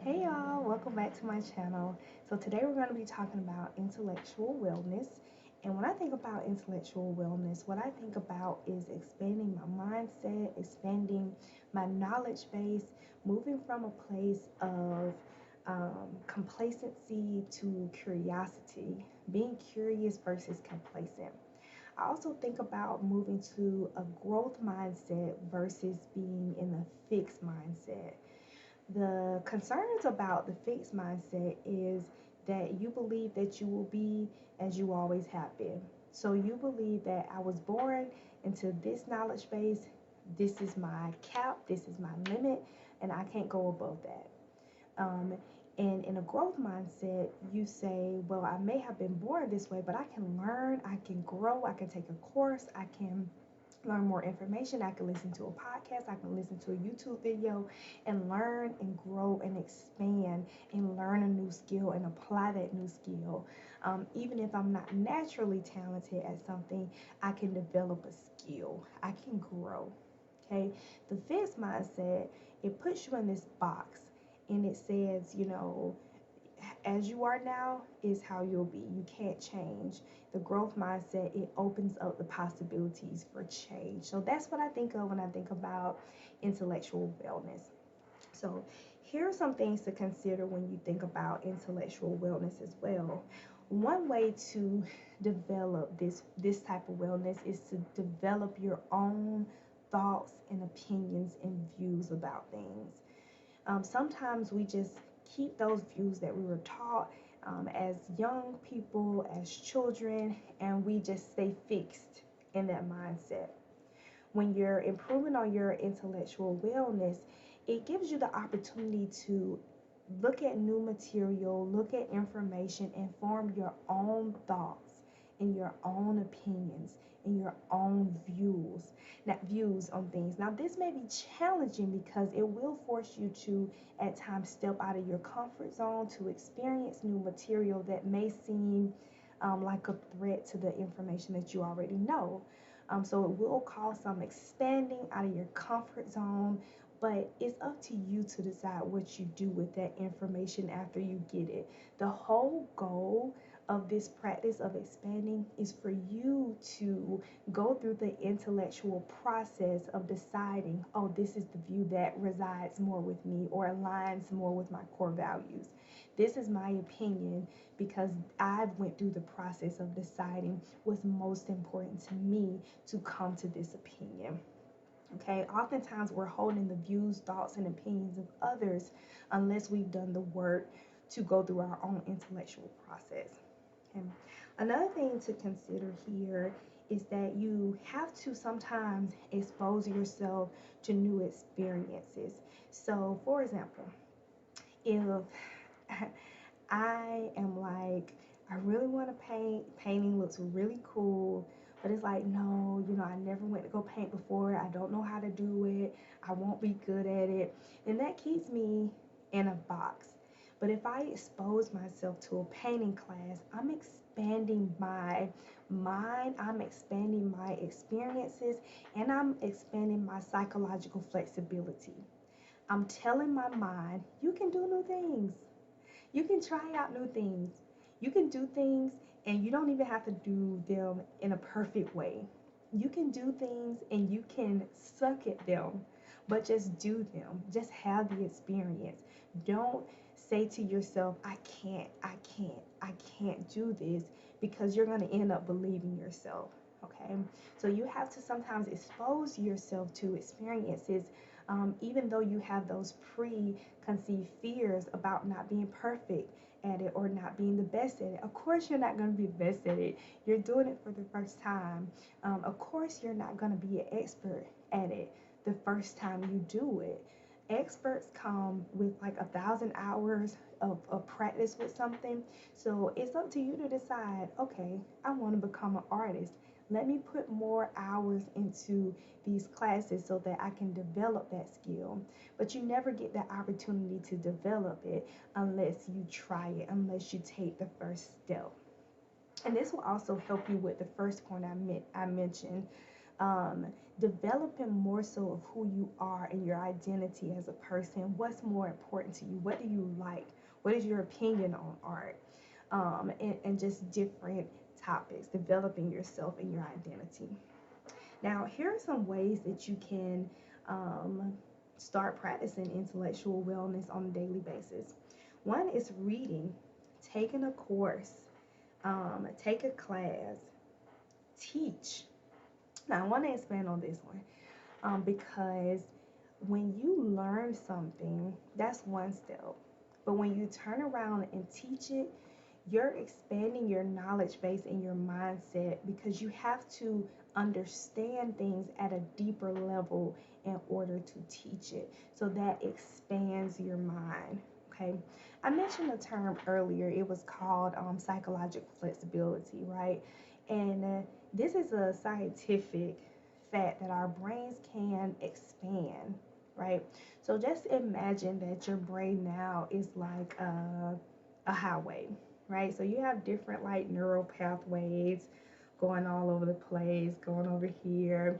Hey y'all, welcome back to my channel. So today we're going to be talking about intellectual wellness. And when I think about intellectual wellness, what I think about is expanding my mindset, expanding my knowledge base, moving from a place of complacency to curiosity, being curious versus complacent. I also think about moving to a growth mindset versus being in a fixed mindset. The concerns about the fixed mindset is that you believe that you will be as you always have been. So you believe that I was born into this knowledge base, this is my cap, this is my limit, and I can't go above that. Um, and in a growth mindset, you say, well, I may have been born this way, but I can learn, I can grow, I can take a course, I can learn more information. I can listen to a podcast, I can listen to a YouTube video and learn and grow and expand and learn a new skill and apply that new skill. Even if I'm not naturally talented at something, I can develop a skill, I can grow. Okay, the fixed mindset, it puts you in this box and it says, as you are now is how you'll be. You can't change. The growth mindset, it opens up the possibilities for change. So that's what I think of when I think about intellectual wellness. So here are some things to consider when you think about intellectual wellness as well. One way to develop this type of wellness is to develop your own thoughts and opinions and views about things. Sometimes we just keep those views that we were taught as young people, as children, and we just stay fixed in that mindset. When you're improving on your intellectual wellness, it gives you the opportunity to look at new material, look at information, and form your own thoughts and your own opinions and your own views on things. Now, this may be challenging because it will force you to, at times, step out of your comfort zone to experience new material that may seem like a threat to the information that you already know. So it will cause some expanding out of your comfort zone, but it's up to you to decide what you do with that information after you get it. The whole goal of this practice of expanding is for you to go through the intellectual process of deciding, oh, this is the view that resides more with me or aligns more with my core values. This is my opinion because I went through the process of deciding what's most important to me to come to this opinion. Okay, oftentimes we're holding the views, thoughts, and opinions of others unless we've done the work to go through our own intellectual process. Okay. Another thing to consider here is that you have to sometimes expose yourself to new experiences. So, for example, if I am like, I really want to paint, painting looks really cool, but it's like, no, I never went to go paint before, I don't know how to do it, I won't be good at it, and that keeps me in a box. But if I expose myself to a painting class, I'm expanding my mind, I'm expanding my experiences, and I'm expanding my psychological flexibility. I'm telling my mind, you can do new things. You can try out new things. You can do things and you don't even have to do them in a perfect way. You can do things and you can suck at them, but just do them. Just have the experience. Don't say to yourself, I can't do this because you're going to end up believing yourself. Okay, so you have to sometimes expose yourself to experiences, even though you have those preconceived fears about not being perfect at it or not being the best at it. Of course, you're not going to be the best at it. You're doing it for the first time. Of course, you're not going to be an expert at it the first time you do it. Experts come with like 1,000 hours of practice with something. So it's up to you to decide, okay, I want to become an artist. Let me put more hours into these classes so that I can develop that skill. But you never get that opportunity to develop it unless you try it, unless you take the first step. And this will also help you with the first point I mentioned, um, developing more so of who you are and your identity as a person. What's more important to you? What do you like? What is your opinion on art? And just different topics, developing yourself and your identity. Now, here are some ways that you can um, start practicing intellectual wellness on a daily basis. One is reading, taking a course, take a class, teach. Now, I want to expand on this one because when you learn something, that's one step. But when you turn around and teach it, you're expanding your knowledge base and your mindset because you have to understand things at a deeper level in order to teach it. So that expands your mind. Okay. I mentioned a term earlier. It was called psychological flexibility, right? And this is a scientific fact that our brains can expand, right? So just imagine that your brain now is like a highway, right? So you have different like neural pathways going all over the place, going over here.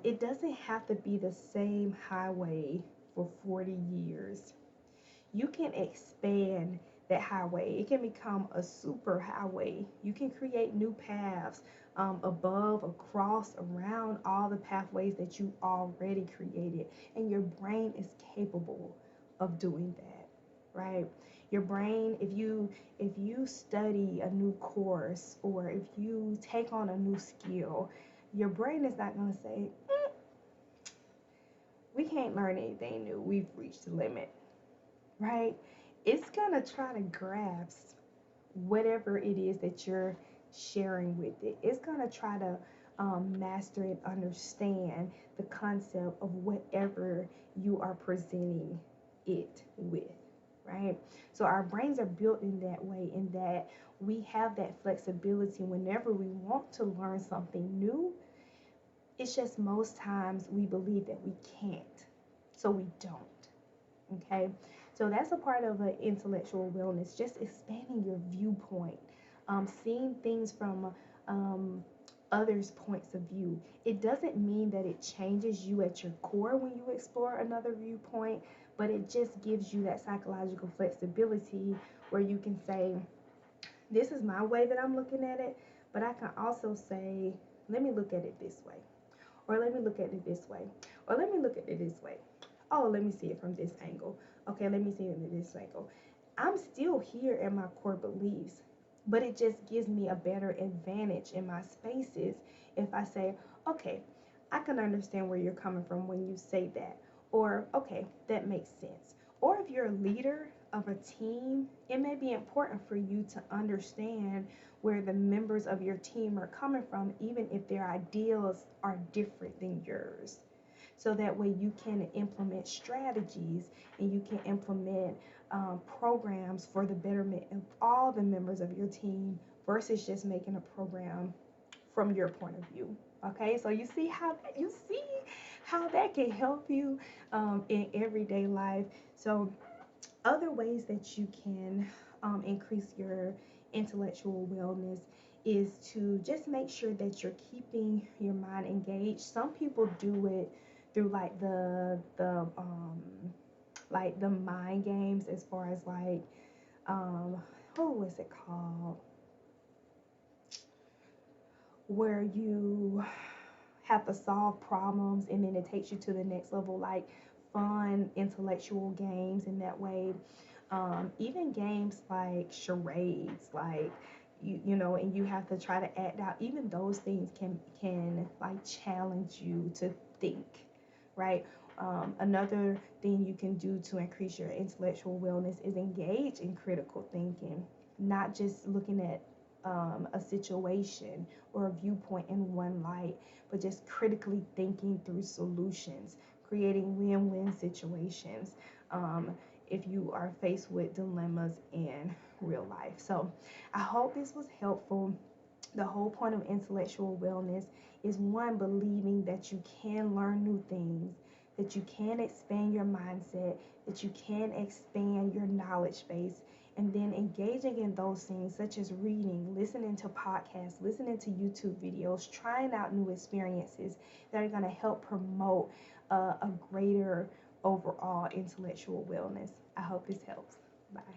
It doesn't have to be the same highway for 40 years. You can expand that highway. It can become a super highway. You can create new paths above, across, around all the pathways that you already created. And your brain is capable of doing that, right? Your brain, if you study a new course or if you take on a new skill, your brain is not going to say, we can't learn anything new. We've reached the limit, right? It's gonna try to grasp whatever it is that you're sharing with it. It's gonna try to master and understand the concept of whatever you are presenting it with, right? So our brains are built in that way, in that we have that flexibility whenever we want to learn something new. It's just most times we believe that we can't, so we don't. Okay, so that's a part of intellectual wellness, just expanding your viewpoint, seeing things from um, others' points of view. It doesn't mean that it changes you at your core when you explore another viewpoint, but it just gives you that psychological flexibility where you can say, this is my way that I'm looking at it, but I can also say, let me look at it this way, or let me look at it this way, or let me look at it this way. Oh, let me see it from this angle. Okay, let me see it from this angle. I'm still here in my core beliefs, but it just gives me a better advantage in my spaces if I say, okay, I can understand where you're coming from when you say that. Or, okay, that makes sense. Or if you're a leader of a team, it may be important for you to understand where the members of your team are coming from, even if their ideals are different than yours. So that way you can implement strategies and you can implement programs for the betterment of all the members of your team versus just making a program from your point of view. Okay, so you see how that can help you in everyday life. So other ways that you can increase your intellectual wellness is to just make sure that you're keeping your mind engaged. Some people do it through like the mind games, as far as like um what was it called, where you have to solve problems and then it takes you to the next level, like fun intellectual games in that way. Even games like charades, like you know, and you have to try to act out. Even those things can like challenge you to think, right? Another thing you can do to increase your intellectual wellness is engage in critical thinking, not just looking at a situation or a viewpoint in one light, but just critically thinking through solutions, creating win-win situations. Um, if you are faced with dilemmas in real life. So I hope this was helpful. The whole point of intellectual wellness is one, believing that you can learn new things. that you can expand your mindset, that you can expand your knowledge base, and then engaging in those things such as reading, listening to podcasts, listening to YouTube videos, trying out new experiences that are going to help promote a greater overall intellectual wellness. I hope this helps. Bye.